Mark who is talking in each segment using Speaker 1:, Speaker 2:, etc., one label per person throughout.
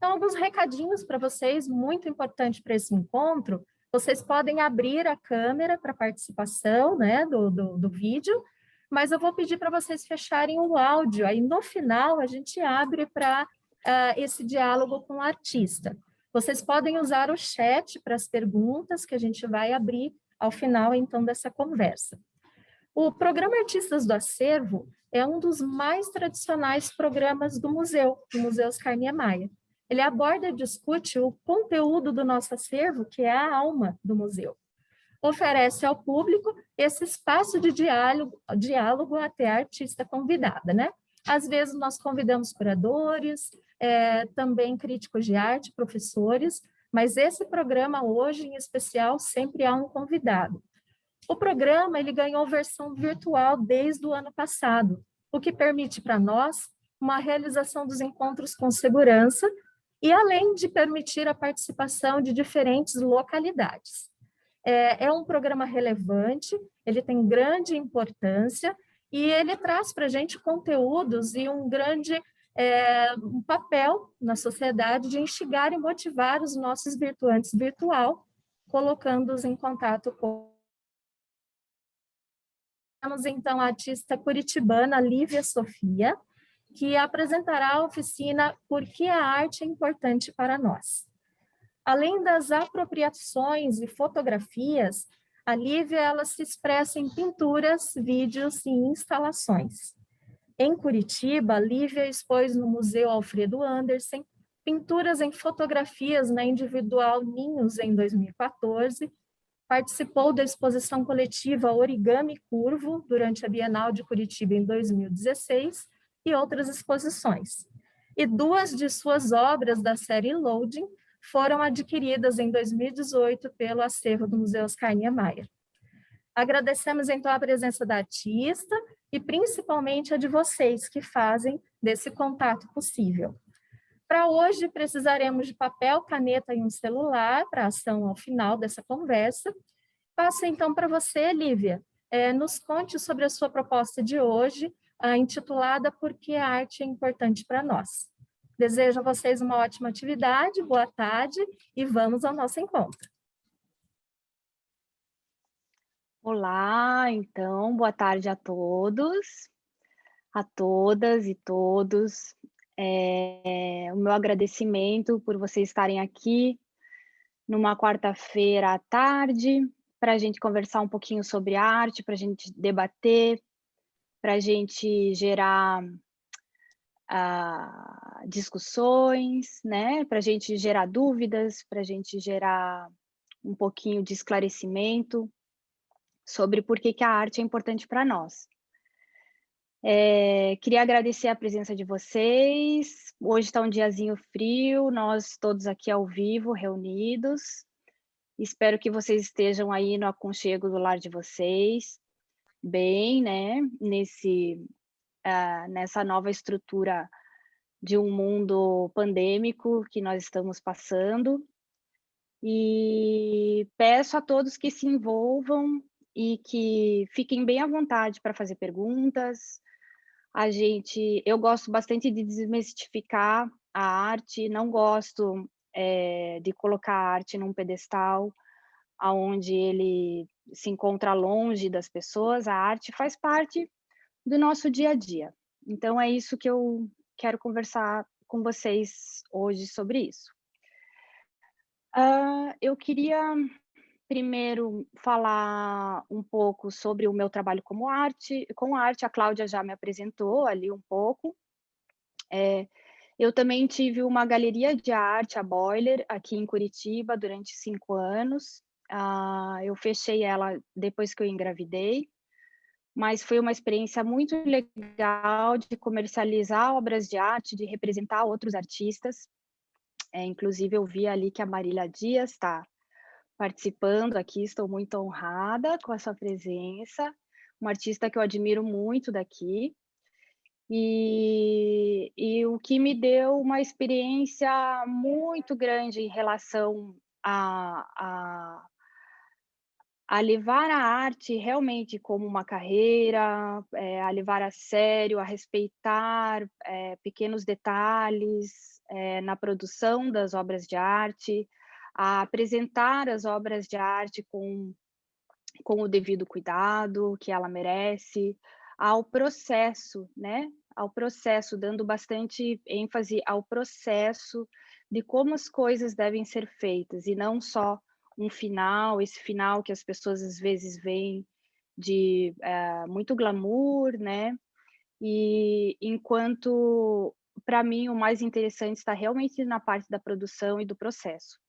Speaker 1: Então, alguns recadinhos para vocês, muito importante para esse encontro. Vocês podem abrir a câmera para participação, né, do vídeo, mas eu vou pedir para vocês fecharem o áudio. Aí, no final, a gente abre para esse diálogo com o artista. Vocês podem usar o chat para as perguntas que a gente vai abrir ao final, então, dessa conversa. O programa Artistas do Acervo é um dos mais tradicionais programas do Museu Oscar Niemeyer. Ele aborda e discute o conteúdo do nosso acervo, que é a alma do museu. Oferece ao público esse espaço de diálogo até a artista convidada, né? Às vezes nós convidamos curadores, também críticos de arte, professores, mas esse programa hoje, em especial, sempre há um convidado. O programa ele ganhou versão virtual desde o ano passado, o que permite para nós uma realização dos encontros com segurança e além de permitir a participação de diferentes localidades. É um programa relevante, ele tem grande importância e ele traz para a gente conteúdos e um grande um papel na sociedade de instigar e motivar os nossos virtuantes virtual, colocando-os em contato com. Temos, então, a artista curitibana Lívia Sofia, que apresentará a oficina Por que a Arte é Importante para Nós. Além das apropriações e fotografias, a Lívia ela se expressa em pinturas, vídeos e instalações. Em Curitiba, a Lívia expôs no Museu Alfredo Anderson pinturas em fotografias na Individual Ninhos em 2014, participou da exposição coletiva Origami Curvo durante a Bienal de Curitiba em 2016 e outras exposições. E 2 de suas obras da série Loading foram adquiridas em 2018 pelo acervo do Museu Oscar Niemeyer. Agradecemos, então, a presença da artista e principalmente a de vocês que fazem desse contato possível. Para hoje, precisaremos de papel, caneta e um celular para ação ao final dessa conversa. Passo, então, para você, Lívia. Nos conte sobre a sua proposta de hoje, intitulada Por que a Arte é Importante para Nós. Desejo a vocês uma ótima atividade, boa tarde e vamos ao nosso encontro.
Speaker 2: Olá, então, boa tarde a todos, a todas e todos. O meu agradecimento por vocês estarem aqui numa quarta-feira à tarde, para a gente conversar um pouquinho sobre arte, para a gente debater, para a gente gerar discussões, né? Para a gente gerar dúvidas, para a gente gerar um pouquinho de esclarecimento sobre por que a arte é importante para nós. Queria agradecer a presença de vocês. Hoje está um diazinho frio, nós todos aqui ao vivo, reunidos. Espero que vocês estejam aí no aconchego do lar de vocês, bem, né? Nessa nova estrutura de um mundo pandêmico que nós estamos passando. E peço a todos que se envolvam e que fiquem bem à vontade para fazer perguntas. Eu gosto bastante de desmistificar a arte, não gosto de colocar a arte num pedestal aonde ele se encontra longe das pessoas. A arte faz parte do nosso dia a dia. Então é isso que eu quero conversar com vocês hoje sobre isso. Eu queria primeiro falar um pouco sobre o meu trabalho com arte. A Cláudia já me apresentou ali um pouco. Eu também tive uma galeria de arte, a Boiler, aqui em Curitiba, durante 5 anos. Eu fechei ela depois que eu engravidei, mas foi uma experiência muito legal de comercializar obras de arte, de representar outros artistas. Inclusive, eu vi ali que a Marília Dias está participando aqui, estou muito honrada com a sua presença, uma artista que eu admiro muito daqui, e o que me deu uma experiência muito grande em relação à a levar a arte realmente como uma carreira, a levar a sério, a respeitar pequenos detalhes na produção das obras de arte, a apresentar as obras de arte com o devido cuidado que ela merece, ao processo, né? Ao processo, dando bastante ênfase ao processo de como as coisas devem ser feitas, e não só um final, esse final que as pessoas às vezes veem de muito glamour, né? E enquanto, para mim, o mais interessante está realmente na parte da produção e do processo.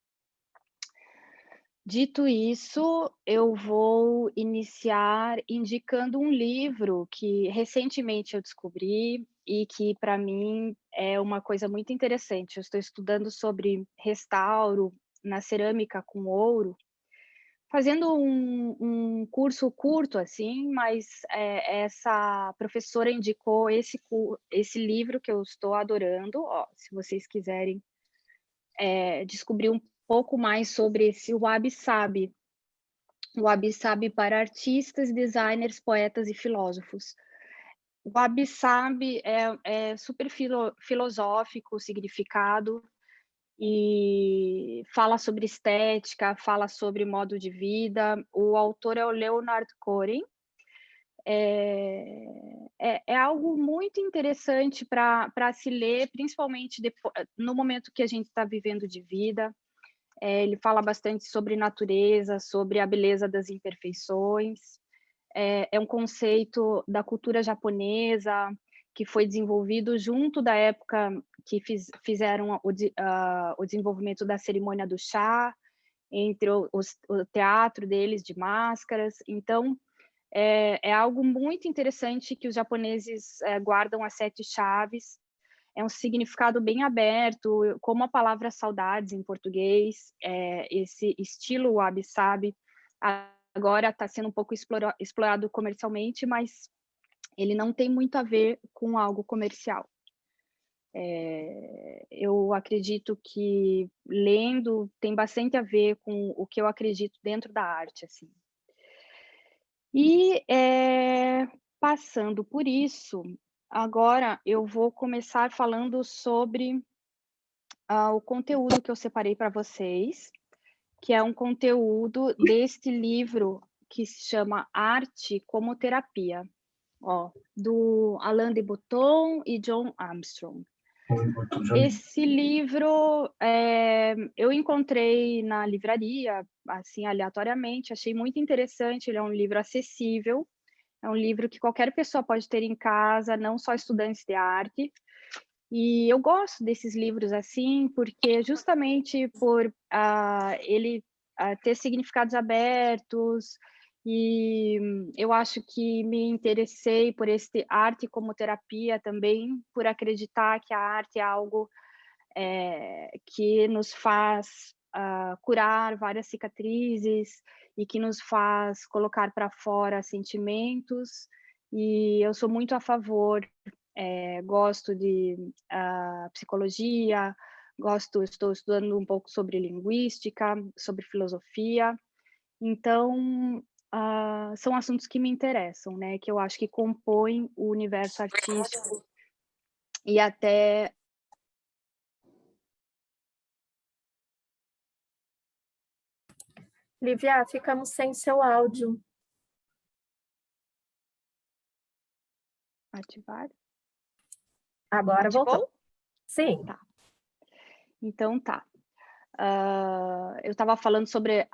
Speaker 2: Dito isso, eu vou iniciar indicando um livro que recentemente eu descobri e que, para mim, é uma coisa muito interessante. Eu estou estudando sobre restauro na cerâmica com ouro, fazendo um curso curto, assim, mas essa professora indicou esse livro que eu estou adorando. Ó, se vocês quiserem descobrir um pouco mais sobre esse Wabi-Sabi. O Wabi-Sabi para artistas, designers, poetas e filósofos. O Wabi-Sabi é super filosófico o significado e fala sobre estética, fala sobre modo de vida. O autor é o Leonard Cohen. É algo muito interessante para se ler, principalmente no momento que a gente está vivendo de vida. Ele fala bastante sobre natureza, sobre a beleza das imperfeições. É um conceito da cultura japonesa que foi desenvolvido junto da época que fizeram o desenvolvimento da cerimônia do chá, entre o teatro deles de máscaras. Então, é algo muito interessante que os japoneses guardam as 7 chaves. É um significado bem aberto, como a palavra saudades em português, esse estilo wabi-sabi agora está sendo um pouco explorado comercialmente, mas ele não tem muito a ver com algo comercial. Eu acredito que lendo tem bastante a ver com o que eu acredito dentro da arte, assim. E passando por isso, agora eu vou começar falando sobre o conteúdo que eu separei para vocês, que é um conteúdo deste livro que se chama Arte como Terapia, do Alain de Botton e John Armstrong. Esse livro eu encontrei na livraria, assim, aleatoriamente, achei muito interessante. Ele é um livro acessível, é um livro que qualquer pessoa pode ter em casa, não só estudantes de arte. E eu gosto desses livros assim, porque justamente por ele ter significados abertos, e eu acho que me interessei por esse arte como terapia também, por acreditar que a arte é algo que nos faz curar várias cicatrizes e que nos faz colocar para fora sentimentos. E eu sou muito a favor, gosto de psicologia, estou estudando um pouco sobre linguística, sobre filosofia. Então, são assuntos que me interessam, né, que eu acho que compõem o universo artístico e até.
Speaker 1: Lívia, ficamos sem seu áudio.
Speaker 2: Ativar?
Speaker 1: Agora
Speaker 2: Ativou?
Speaker 1: voltou. Sim.
Speaker 2: Tá. Então tá. Eu estava falando sobre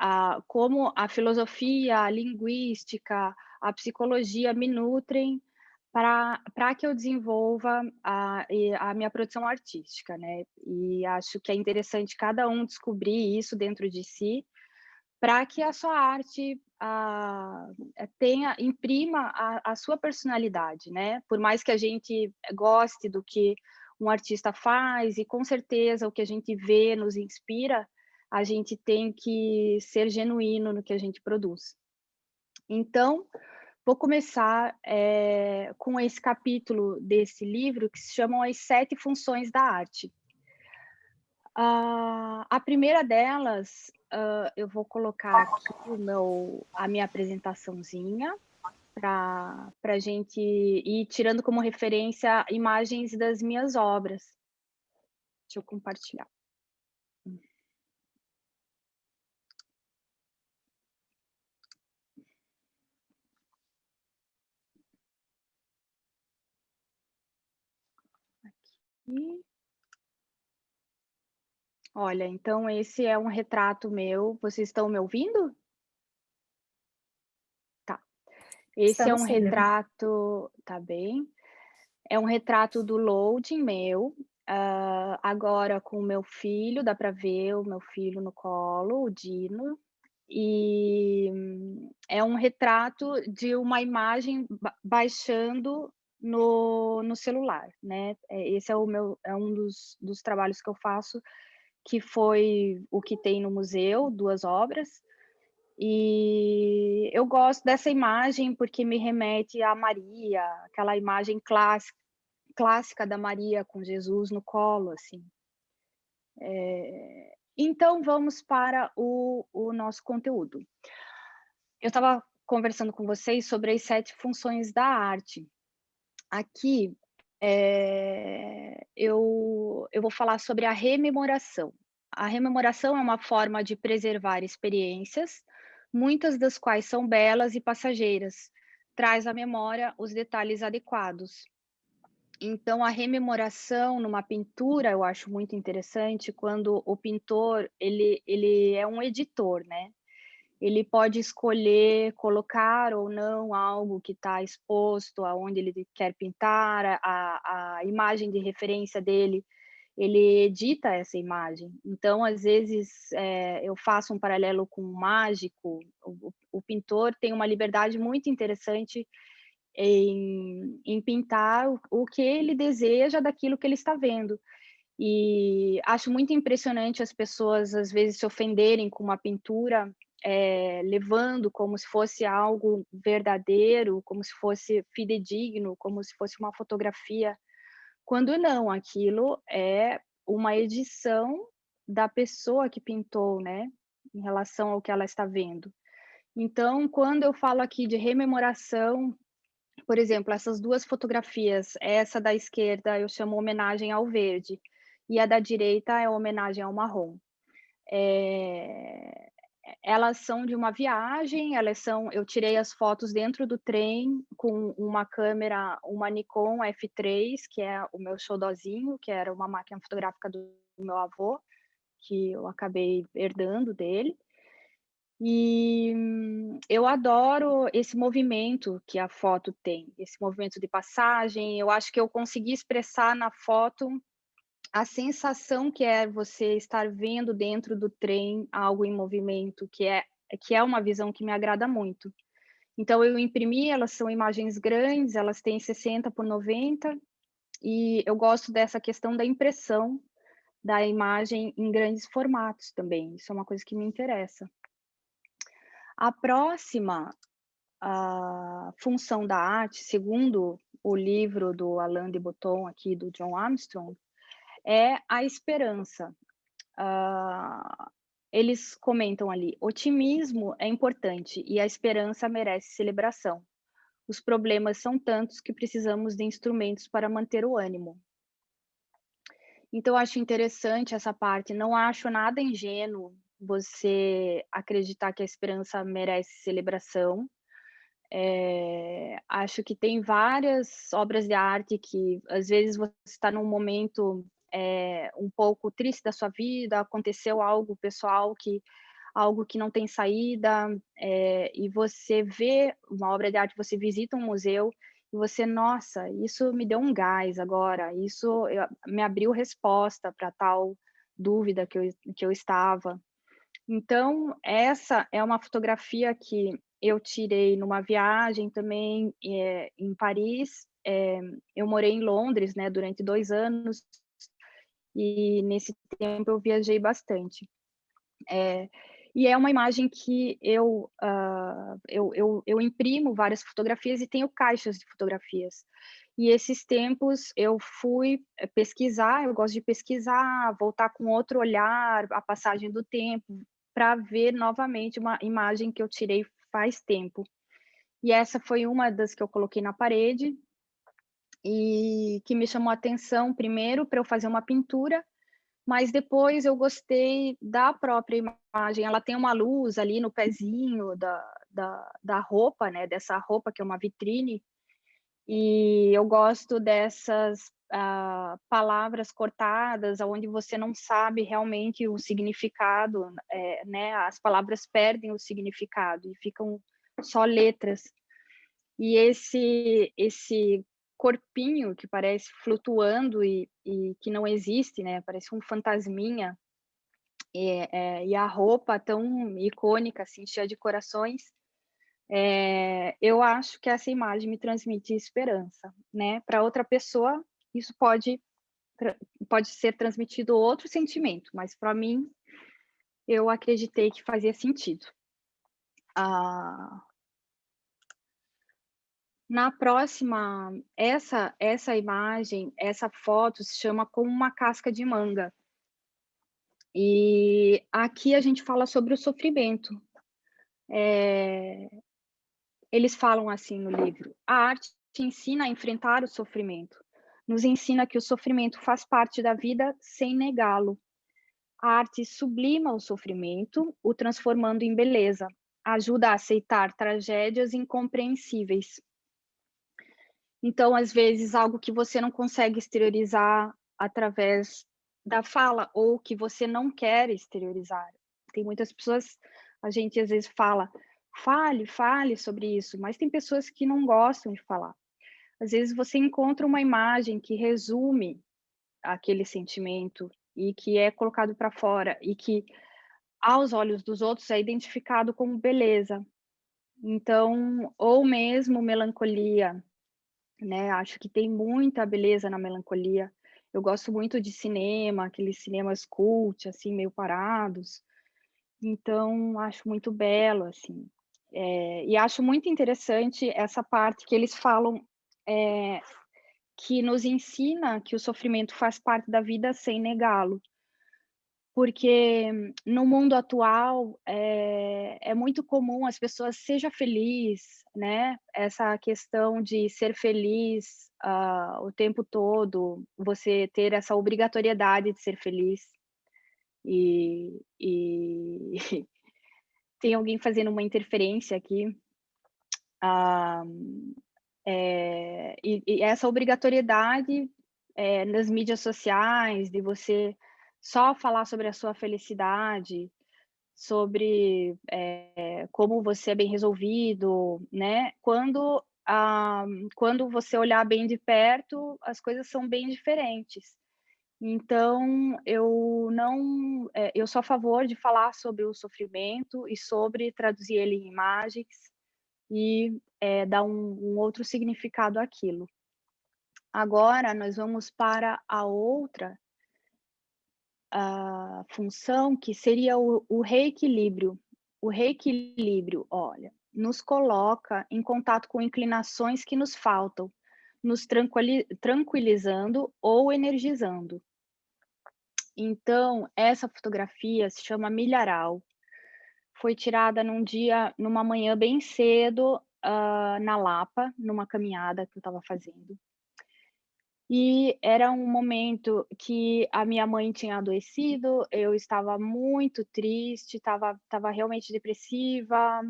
Speaker 2: como a filosofia, a linguística, a psicologia me nutrem para que eu desenvolva a minha produção artística, né? E acho que é interessante cada um descobrir isso dentro de si, para que a sua arte imprima a sua personalidade, né? Por mais que a gente goste do que um artista faz, e com certeza o que a gente vê nos inspira, a gente tem que ser genuíno no que a gente produz. Então, vou começar com esse capítulo desse livro que se chama As 7 Funções da Arte. A primeira delas eu vou colocar aqui a minha apresentaçãozinha para a gente ir tirando como referência imagens das minhas obras. Deixa eu compartilhar. Aqui. Olha, então esse é um retrato meu. Vocês estão me ouvindo? Tá. Esse é
Speaker 1: Estamos
Speaker 2: um
Speaker 1: sim.
Speaker 2: retrato, tá bem? É um retrato do loading meu, agora com o meu filho, dá para ver o meu filho no colo, o Dino, e é um retrato de uma imagem baixando no celular, né. Esse é um dos trabalhos que eu faço, que foi o que tem no museu, 2 obras, e eu gosto dessa imagem porque me remete a Maria, aquela imagem clássica da Maria com Jesus no colo, assim. Então vamos para o nosso conteúdo. Eu estava conversando com vocês sobre as 7 funções da arte. Aqui, eu vou falar sobre a rememoração. A rememoração é uma forma de preservar experiências, muitas das quais são belas e passageiras. Traz à memória os detalhes adequados. Então, a rememoração numa pintura eu acho muito interessante quando o pintor ele é um editor, né? Ele pode escolher colocar ou não algo que está exposto aonde ele quer pintar, a imagem de referência dele, ele edita essa imagem. Então, às vezes, eu faço um paralelo com o mágico, o pintor tem uma liberdade muito interessante em pintar o que ele deseja daquilo que ele está vendo. E acho muito impressionante as pessoas, às vezes, se ofenderem com uma pintura, levando como se fosse algo verdadeiro, como se fosse fidedigno, como se fosse uma fotografia, quando não, aquilo é uma edição da pessoa que pintou, né, em relação ao que ela está vendo. Então, quando eu falo aqui de rememoração, por exemplo, essas 2 fotografias, essa da esquerda eu chamo homenagem ao verde, e a da direita é homenagem ao marrom. Eh, Elas são de uma viagem, eu tirei as fotos dentro do trem com uma câmera, uma Nikon F3, que é o meu xodózinho, que era uma máquina fotográfica do meu avô, que eu acabei herdando dele. E eu adoro esse movimento que a foto tem, esse movimento de passagem. Eu acho que eu consegui expressar na foto a sensação que é você estar vendo dentro do trem algo em movimento, que é uma visão que me agrada muito. Então eu imprimi, elas são imagens grandes, elas têm 60 por 90, e eu gosto dessa questão da impressão da imagem em grandes formatos também, isso é uma coisa que me interessa. A próxima função da arte, segundo o livro do Alain de Botton, aqui do John Armstrong, é a esperança. Eles comentam ali: otimismo é importante e a esperança merece celebração. Os problemas são tantos que precisamos de instrumentos para manter o ânimo. Então, eu acho interessante essa parte. Não acho nada ingênuo você acreditar que a esperança merece celebração. Acho que tem várias obras de arte que, às vezes, você está num momento um pouco triste da sua vida, aconteceu algo que não tem saída, e você vê uma obra de arte, você visita um museu e você, nossa, isso me deu um gás agora, me abriu resposta para tal dúvida que eu estava. Então, essa é uma fotografia que eu tirei numa viagem também, em Paris. Eu morei em Londres, né, durante 2 anos, e nesse tempo eu viajei bastante. E é uma imagem que eu imprimo várias fotografias e tenho caixas de fotografias. E esses tempos eu fui pesquisar, eu gosto de pesquisar, voltar com outro olhar, a passagem do tempo, para ver novamente uma imagem que eu tirei faz tempo. E essa foi uma das que eu coloquei na parede, e que me chamou a atenção primeiro para eu fazer uma pintura, mas depois eu gostei da própria imagem. Ela tem uma luz ali no pezinho da roupa, né, dessa roupa que é uma vitrine, e eu gosto dessas palavras cortadas, onde você não sabe realmente o significado, né, as palavras perdem o significado e ficam só letras. E esse corpinho que parece flutuando e que não existe, né, parece um fantasminha, e a roupa tão icônica, assim, cheia de corações, eu acho que essa imagem me transmite esperança, né. Para outra pessoa, isso pode ser transmitido outro sentimento, mas para mim, eu acreditei que fazia sentido. Ah, na próxima, essa imagem, essa foto se chama Como uma Casca de Manga. E aqui a gente fala sobre o sofrimento. Eles falam assim no livro: "A arte te ensina a enfrentar o sofrimento. Nos ensina que o sofrimento faz parte da vida sem negá-lo. A arte sublima o sofrimento, o transformando em beleza. Ajuda a aceitar tragédias incompreensíveis." Então, às vezes, algo que você não consegue exteriorizar através da fala ou que você não quer exteriorizar. Tem muitas pessoas, a gente às vezes fala: "Fale, fale sobre isso", mas tem pessoas que não gostam de falar. Às vezes você encontra uma imagem que resume aquele sentimento e que é colocado para fora e que, aos olhos dos outros, é identificado como beleza. Então, ou mesmo melancolia, né, acho que tem muita beleza na melancolia. Eu gosto muito de cinema, aqueles cinemas cult, assim, meio parados, então acho muito belo, assim. E acho muito interessante essa parte que eles falam, eh, que nos ensina que o sofrimento faz parte da vida sem negá-lo. Porque no mundo atual, é muito comum as pessoas seja feliz, né, essa questão de ser feliz, o tempo todo, você ter essa obrigatoriedade de ser feliz. E tem alguém fazendo uma interferência aqui. Ah, e essa obrigatoriedade, nas mídias sociais, de você só falar sobre a sua felicidade, sobre, como você é bem resolvido, né, quando você olhar bem de perto, as coisas são bem diferentes. Então eu não eu sou a favor de falar sobre o sofrimento e sobre traduzir ele em imagens e, dar um outro significado àquilo. Agora nós vamos para a outra, função, que seria o reequilíbrio. O reequilíbrio, olha, nos coloca em contato com inclinações que nos faltam, nos tranquilizando ou energizando. Então, essa fotografia se chama Milharal. Foi tirada numa manhã bem cedo, na Lapa, numa caminhada que eu estava fazendo. E era um momento que a minha mãe tinha adoecido, eu estava muito triste, estava realmente depressiva,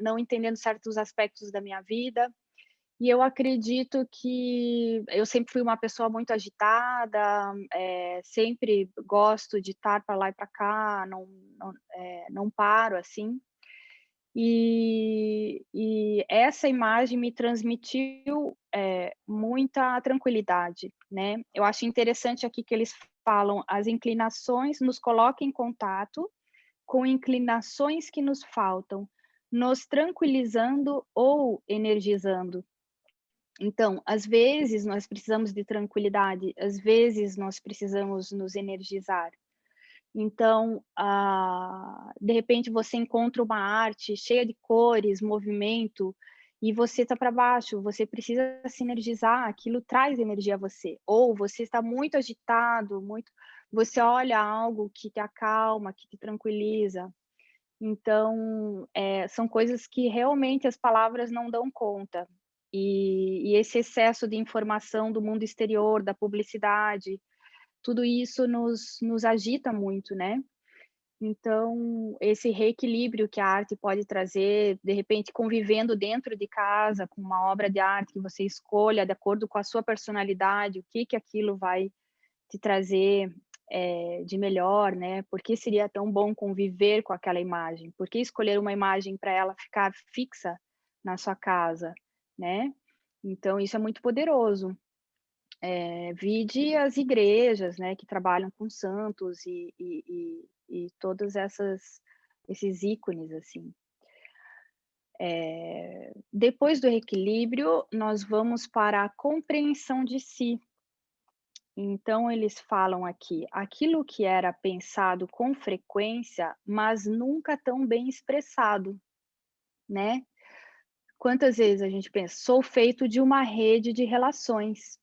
Speaker 2: não entendendo certos aspectos da minha vida. E eu acredito que eu sempre fui uma pessoa muito agitada, sempre gosto de estar para lá e para cá, não paro, assim. E essa imagem me transmitiu, muita tranquilidade, né. Eu acho interessante aqui que eles falam: "As inclinações nos colocam em contato com inclinações que nos faltam, nos tranquilizando ou energizando." Então, às vezes nós precisamos de tranquilidade, às vezes nós precisamos nos energizar. Então, de repente você encontra uma arte cheia de cores, movimento, e você está para baixo, você precisa sinergizar, aquilo traz energia a você. Ou você está muito agitado, muito, você olha algo que te acalma, que te tranquiliza. Então, são coisas que realmente as palavras não dão conta. E esse excesso de informação do mundo exterior, da publicidade, tudo isso nos agita muito, né? Então, esse reequilíbrio que a arte pode trazer, de repente convivendo dentro de casa com uma obra de arte que você escolha de acordo com a sua personalidade, o que que aquilo vai te trazer, de melhor, né? Por que seria tão bom conviver com aquela imagem? Por que escolher uma imagem para ela ficar fixa na sua casa, né? Então isso é muito poderoso. Vide as igrejas, né, que trabalham com santos e todas esses ícones, assim. Depois do equilíbrio, nós vamos para a compreensão de si. Então eles falam aqui, aquilo que era pensado com frequência, mas nunca tão bem expressado, né? Quantas vezes a gente pensa, sou feito de uma rede de relações.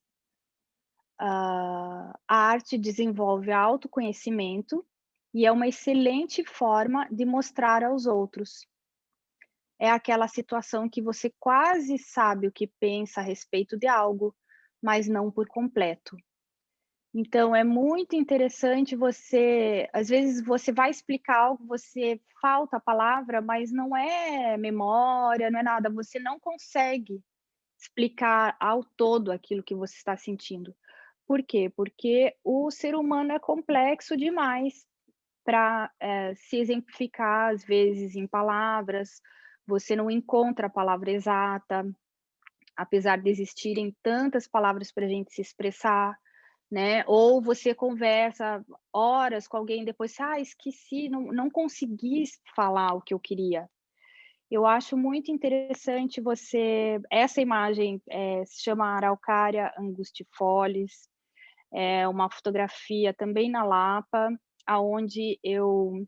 Speaker 2: A arte desenvolve autoconhecimento e é uma excelente forma de mostrar aos outros. É aquela situação que você quase sabe o que pensa a respeito de algo, mas não por completo. Então é muito interessante você, às vezes você vai explicar algo, você falta a palavra, mas não é memória, não é nada, você não consegue explicar ao todo aquilo que você está sentindo. Por quê? Porque o ser humano é complexo demais para, se exemplificar, às vezes, em palavras, você não encontra a palavra exata, apesar de existirem tantas palavras para a gente se expressar, né? Ou você conversa horas com alguém, depois, esqueci, não consegui falar o que eu queria. Eu acho muito interessante você, essa imagem se chama Araucaria angustifolis, é uma fotografia também na Lapa, aonde eu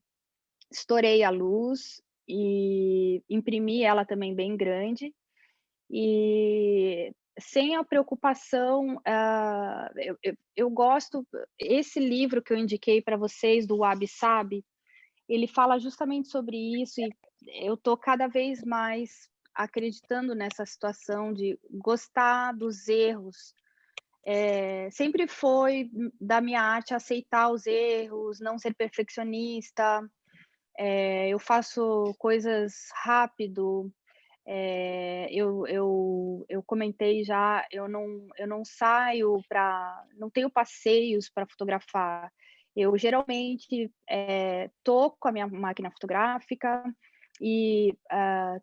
Speaker 2: estourei a luz e imprimi ela também bem grande, e sem a preocupação, eu gosto, esse livro que eu indiquei para vocês do Wabi Sabi, ele fala justamente sobre isso e eu tô cada vez mais acreditando nessa situação de gostar dos erros. Sempre foi da minha arte aceitar os erros, não ser perfeccionista, eu faço coisas rápido, eu comentei já, eu não saio para, não tenho passeios para fotografar. Eu geralmente tô com a minha máquina fotográfica e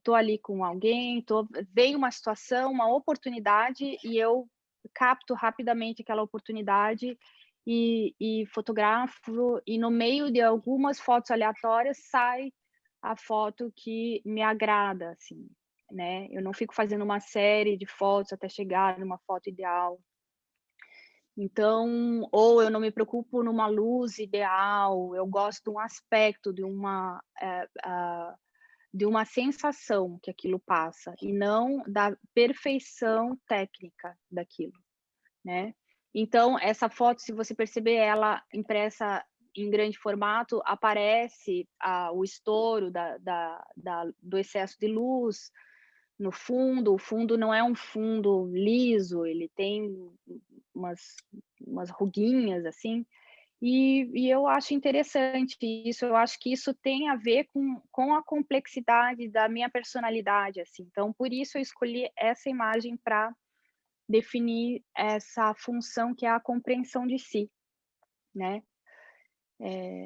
Speaker 2: tô ali com alguém, vem uma situação, uma oportunidade e eu capto rapidamente aquela oportunidade e fotografo, e no meio de algumas fotos aleatórias sai a foto que me agrada, assim, né? Eu não fico fazendo uma série de fotos até chegar numa foto ideal. Então, ou eu não me preocupo numa luz ideal, eu gosto de um aspecto, de uma sensação que aquilo passa, e não da perfeição técnica daquilo, né? Então, essa foto, se você perceber ela impressa em grande formato, aparece o estouro do excesso de luz no fundo. O fundo não é um fundo liso, ele tem umas, umas ruguinhas assim, e eu acho interessante isso, eu acho que isso tem a ver com a complexidade da minha personalidade, assim. Então, por isso eu escolhi essa imagem para definir essa função que é a compreensão de si, né.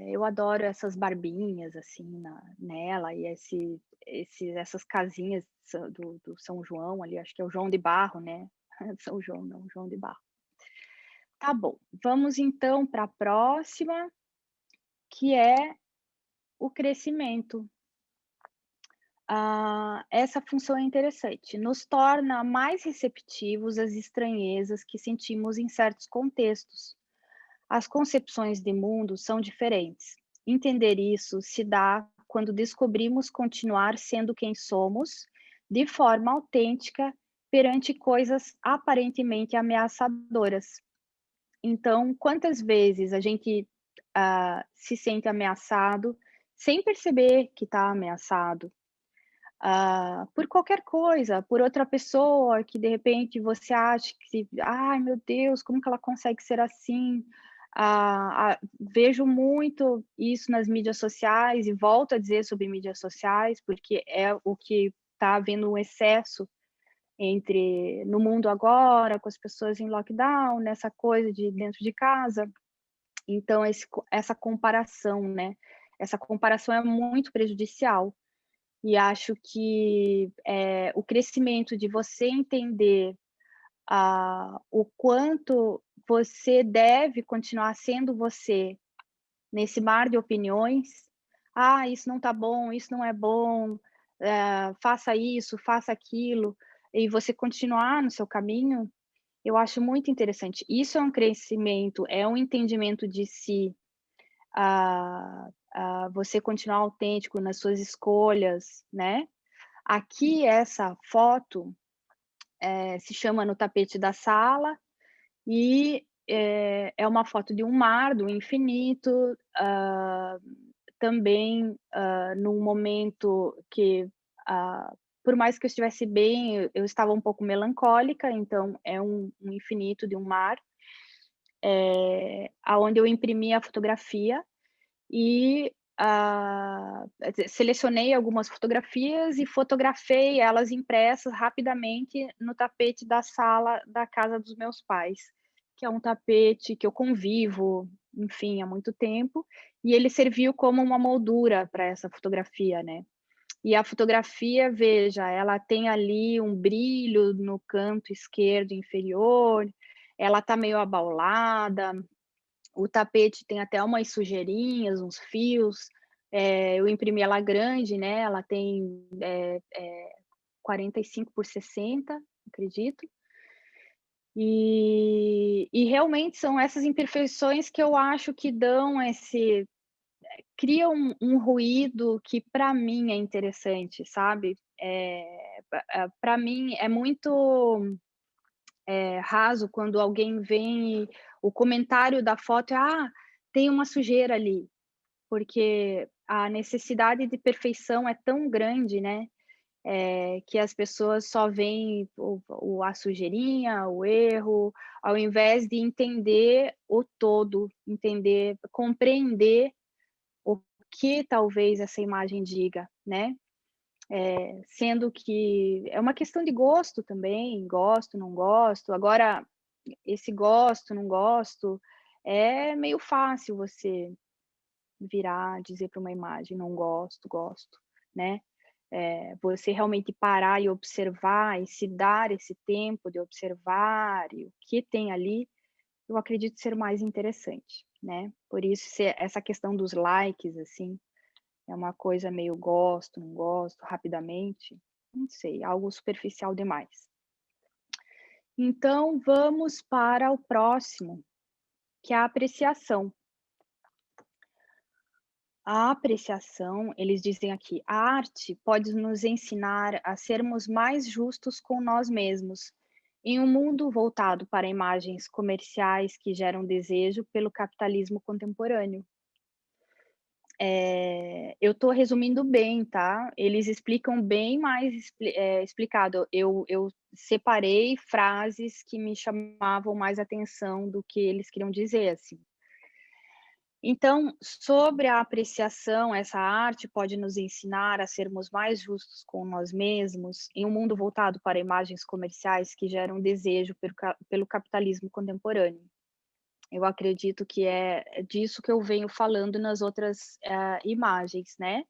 Speaker 2: Eu adoro essas barbinhas, assim, nela e essas casinhas do São João ali, acho que é o João de Barro, né. São João não, João de Barro. Tá bom, vamos então para a próxima, que é o crescimento. Essa função é interessante, nos torna mais receptivos às estranhezas que sentimos em certos contextos. As concepções de mundo são diferentes. Entender isso se dá quando descobrimos continuar sendo quem somos, de forma autêntica perante coisas aparentemente ameaçadoras. Então, quantas vezes a gente, se sente ameaçado sem perceber que está ameaçado? Por qualquer coisa, por outra pessoa que de repente você acha que: "Ai meu Deus, como que ela consegue ser assim?". Vejo muito isso nas mídias sociais e volto a dizer sobre mídias sociais, porque é o que está havendo um excesso no mundo agora, com as pessoas em lockdown, nessa coisa de dentro de casa. Então essa comparação, né, essa comparação é muito prejudicial. E acho que, o crescimento de você entender, o quanto você deve continuar sendo você, nesse mar de opiniões. "Ah, isso não tá bom, isso não é bom, faça isso, faça aquilo", e você continuar no seu caminho, eu acho muito interessante. Isso é um crescimento, é um entendimento de si, você continuar autêntico nas suas escolhas, né. Aqui essa foto, se chama No Tapete da Sala e, é uma foto de um mar, do infinito, também, num momento que, por mais que eu estivesse bem, eu estava um pouco melancólica, então é um infinito de um mar, aonde eu imprimi a fotografia e, selecionei algumas fotografias e fotografei elas impressas rapidamente no tapete da sala da casa dos meus pais, que é um tapete que eu convivo, enfim, há muito tempo, e ele serviu como uma moldura para essa fotografia, né. E a fotografia, veja, ela tem ali um brilho no canto esquerdo inferior, ela tá meio abaulada, o tapete tem até umas sujeirinhas, uns fios, eu imprimi ela grande, né, ela tem, 45 por 60, acredito. E realmente são essas imperfeições que eu acho que dão esse criam um ruído que para mim é interessante, sabe. Pra mim é muito, raso quando alguém vem e o comentário da foto é: "Ah, tem uma sujeira ali". Porque a necessidade de perfeição é tão grande, né, que as pessoas só veem a sujeirinha, o erro, ao invés de entender o todo, entender, compreender o que talvez essa imagem diga, né. Sendo que é uma questão de gosto também, gosto, não gosto. Agora, esse gosto, não gosto, é meio fácil você virar, dizer para uma imagem: "Não gosto, gosto", né. Você realmente parar e observar e se dar esse tempo de observar e o que tem ali, eu acredito ser mais interessante, né. Por isso essa questão dos likes, assim, é uma coisa meio gosto, não gosto, rapidamente, não sei, algo superficial demais. Então vamos para o próximo, que é a apreciação. A apreciação, eles dizem aqui: "A arte pode nos ensinar a sermos mais justos com nós mesmos, em um mundo voltado para imagens comerciais que geram desejo pelo capitalismo contemporâneo". Eu estou resumindo bem, tá. Eles explicam bem mais explicado. Eu separei frases que me chamavam mais atenção do que eles queriam dizer, assim. Então, sobre a apreciação, essa arte pode nos ensinar a sermos mais justos com nós mesmos, em um mundo voltado para imagens comerciais que geram desejo pelo capitalismo contemporâneo. Eu acredito que é disso que eu venho falando nas outras, imagens, né.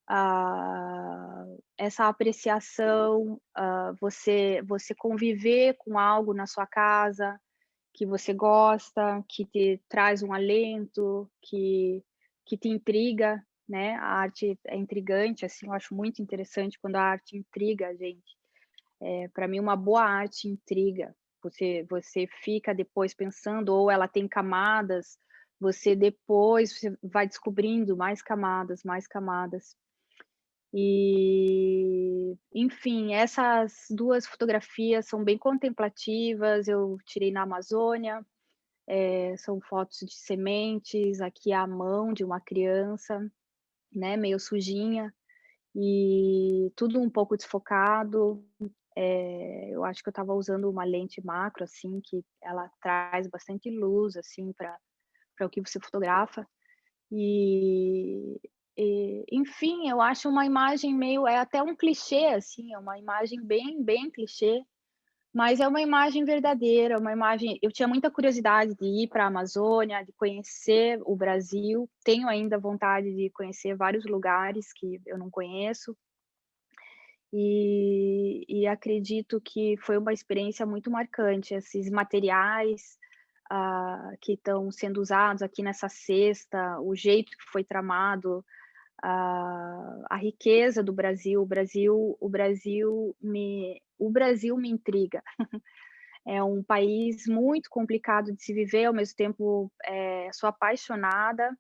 Speaker 2: Ah, essa apreciação, você conviver com algo na sua casa que você gosta, que te traz um alento, que te intriga, né. A arte é intrigante, assim, eu acho muito interessante quando a arte intriga a gente. Pra mim uma boa arte intriga, você fica depois pensando ou ela tem camadas, você depois você vai descobrindo mais camadas, mais camadas. E, enfim, essas 2 fotografias são bem contemplativas, eu tirei na Amazônia, são fotos de sementes, aqui é a mão de uma criança, né, meio sujinha, e tudo um pouco desfocado. Eu acho que eu estava usando uma lente macro, assim, que ela traz bastante luz, assim, para o que você fotografa. E enfim, eu acho uma imagem meio é até um clichê, assim, é uma imagem bem clichê, mas é uma imagem verdadeira, uma imagem eu tinha muita curiosidade de ir para a Amazônia, de conhecer o Brasil, tenho ainda vontade de conhecer vários lugares que eu não conheço, e acredito que foi uma experiência muito marcante, esses materiais, que estão sendo usados aqui nessa cesta, o jeito que foi tramado, a riqueza do Brasil, o Brasil me intriga. É um país muito complicado de se viver, ao mesmo tempo, sou apaixonada,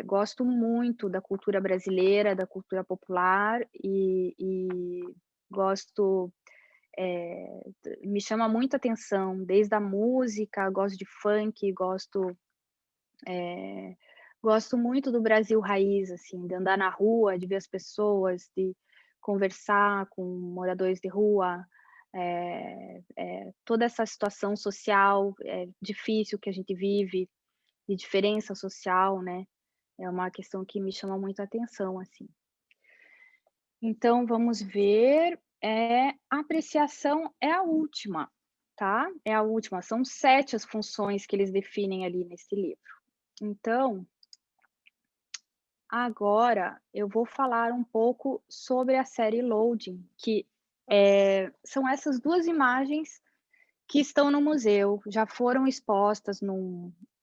Speaker 2: gosto muito da cultura brasileira, da cultura popular e gosto, me chama muita atenção, desde a música, gosto de funk, gosto muito do Brasil raiz, assim, de andar na rua, de ver as pessoas, de conversar com moradores de rua, toda essa situação social, difícil que a gente vive, de diferença social, né, é uma questão que me chama muito a atenção, assim. Então vamos ver, a apreciação é a última, tá, é a última, são 7 as funções que eles definem ali nesse livro. Então agora eu vou falar um pouco sobre a série Loading, que, são essas 2 imagens que estão no museu, já foram expostas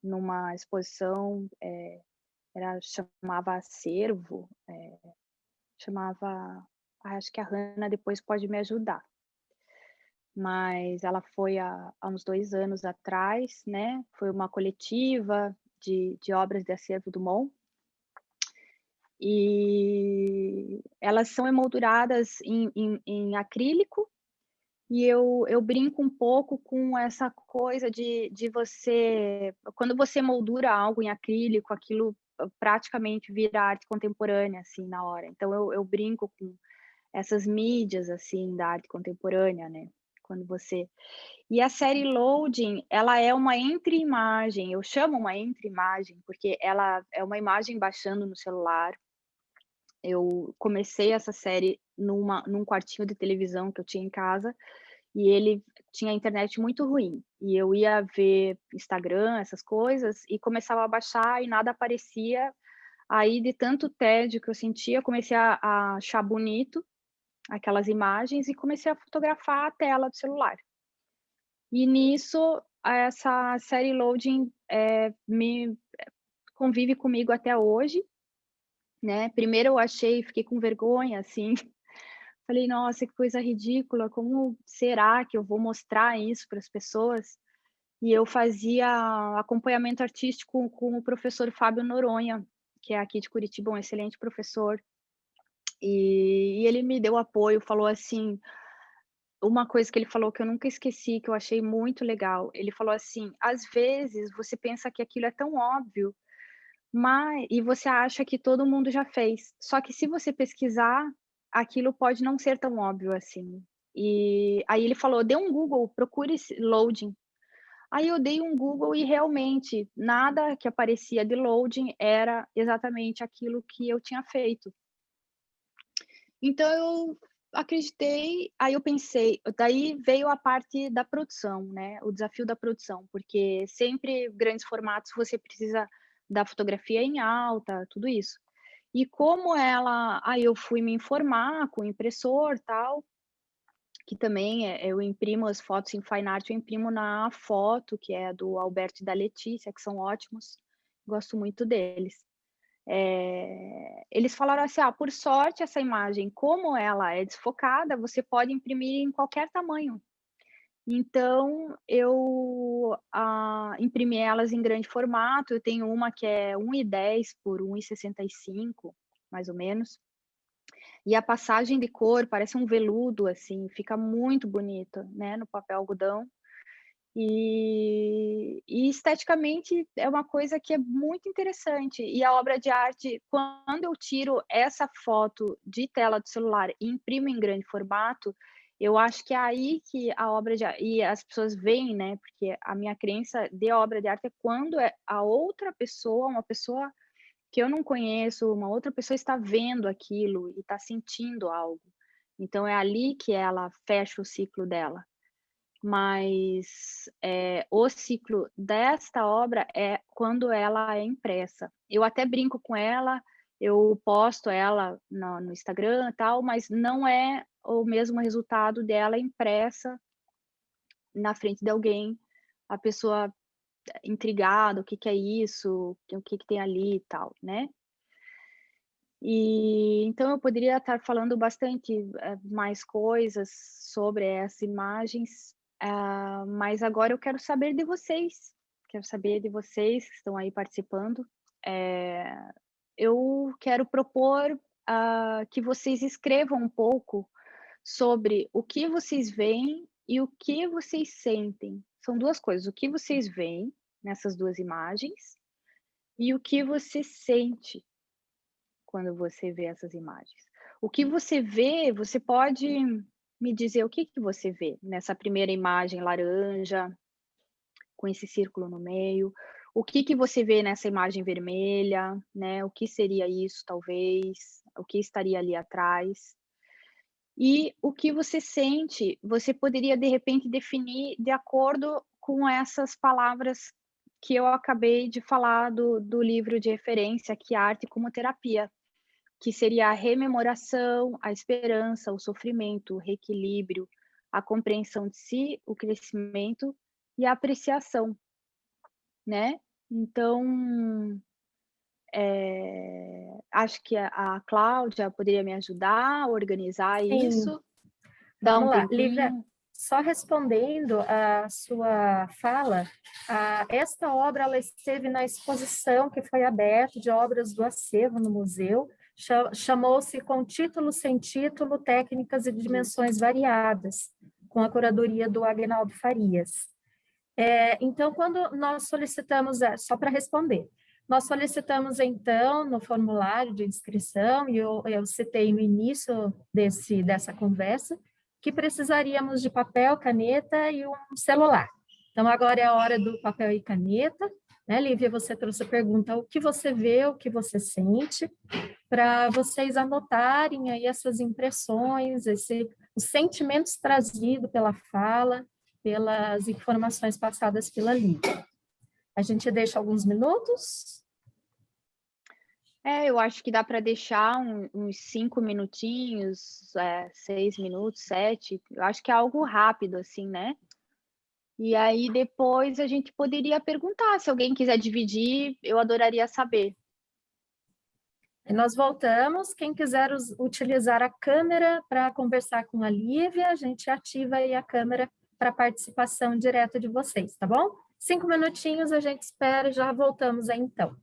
Speaker 2: numa exposição, chamava Acervo, chamava acho que a Hannah depois pode me ajudar, mas ela foi há uns 2 anos atrás, né, foi uma coletiva de obras de Acervo Dumont. E elas são emolduradas em acrílico, e eu brinco um pouco com essa coisa de você quando você moldura algo em acrílico, aquilo praticamente vira arte contemporânea, assim, na hora. Então eu brinco com essas mídias, assim, da arte contemporânea, né, quando você e a série Loading, ela é uma entre-imagem, eu chamo uma entre-imagem, porque ela é uma imagem baixando no celular. Eu comecei essa série num quartinho de televisão que eu tinha em casa, e ele tinha internet muito ruim, e eu ia ver Instagram, essas coisas, e começava a baixar e nada aparecia, aí de tanto tédio que eu sentia, comecei a achar bonito aquelas imagens e comecei a fotografar a tela do celular. E nisso, essa série Loading, me convive comigo até hoje, né. Primeiro eu achei fiquei com vergonha, assim, falei: "Nossa, que coisa ridícula, como será que eu vou mostrar isso para as pessoas?". E eu fazia acompanhamento artístico com o professor Fábio Noronha, que é aqui de Curitiba, um excelente professor, e ele me deu apoio, falou assim uma coisa que ele falou que eu nunca esqueci, que eu achei muito legal, ele falou assim: "Às vezes você pensa que aquilo é tão óbvio, e você acha que todo mundo já fez. Só que se você pesquisar, aquilo pode não ser tão óbvio assim". E aí ele falou: "Dê um Google, procure loading". Aí eu dei um Google e realmente nada que aparecia de loading era exatamente aquilo que eu tinha feito. Então eu acreditei, aí eu pensei, daí veio a parte da produção, né, o desafio da produção, porque sempre grandes formatos você precisa da fotografia em alta, tudo isso. E como ela aí eu fui me informar com o impressor, tal, que também, eu imprimo as fotos em fine art, eu imprimo na Foto, que é do Alberto e da Letícia, que são ótimos, gosto muito deles. Eles falaram assim: "Ah, por sorte essa imagem, como ela é desfocada, você pode imprimir em qualquer tamanho". Então eu, imprimi elas em grande formato, eu tenho uma que é 1,10 por 1,65, mais ou menos, E a passagem de cor parece um veludo, assim, fica muito bonito, né, no papel algodão. E esteticamente é uma coisa que é muito interessante. E a obra de arte, quando eu tiro essa foto de tela do celular e imprimo em grande formato, eu acho que é aí que a obra de arte, e as pessoas veem, né, porque a minha crença de obra de arte é quando a outra pessoa, uma pessoa que eu não conheço, uma outra pessoa está vendo aquilo e está sentindo algo. Então é ali que ela fecha o ciclo dela. Mas, o ciclo desta obra é quando ela é impressa. Eu até brinco com ela, eu posto ela no Instagram e tal, mas não é o mesmo resultado dela impressa na frente de alguém, a pessoa intrigada, o que que é isso, o que que tem ali e tal, né. E então eu poderia estar falando bastante, mais coisas sobre essas imagens, mas agora eu quero saber de vocês que estão aí participando. Eh, eu quero propor, que vocês escrevam um pouco sobre o que vocês veem e o que vocês sentem. São 2 coisas, o que vocês veem nessas 2 imagens e o que você sente quando você vê essas imagens. O que você vê, você pode me dizer o que que você vê nessa primeira imagem laranja, com esse círculo no meio? O que que você vê nessa imagem vermelha, né? O que seria isso, talvez? O que estaria ali atrás? E o que você sente, você poderia de repente definir de acordo com essas palavras que eu acabei de falar do livro de referência, que é Arte como Terapia, que seria a rememoração, a esperança, o sofrimento, o reequilíbrio, a compreensão de si, o crescimento e a apreciação, né. Então, acho que a Cláudia poderia me ajudar a organizar
Speaker 1: Sim,
Speaker 2: isso, dar um
Speaker 1: vamos lá. Lívia,
Speaker 2: tempinho.
Speaker 1: só respondendo a sua fala, esta obra ela esteve na exposição que foi aberta de obras do acervo no museu, chamou-se Com Título Sem Título, Técnicas e Dimensões Variadas, com a curadoria do Agnaldo Farias. Então, quando nós solicitamos, só para responder, nós solicitamos, então, no formulário de inscrição, e eu citei no início dessa conversa, que precisaríamos de papel, caneta e um celular. Então, agora é a hora do papel e caneta, né, Lívia? Você trouxe a pergunta, o que você vê, o que você sente, para vocês anotarem aí essas impressões, os sentimentos trazidos pela fala, pelas informações passadas pela Lívia. A gente deixa alguns minutos?
Speaker 2: Eu acho que dá para deixar uns 5 minutinhos, 6 minutos, 7. Eu acho que é algo rápido, assim, né. E aí depois a gente poderia perguntar, se alguém quiser dividir, eu adoraria saber.
Speaker 1: E nós voltamos. Quem quiser utilizar a câmera para conversar com a Lívia, a gente ativa aí a câmera para participação direta de vocês, tá bom? 5 minutinhos, a gente espera e já voltamos aí então.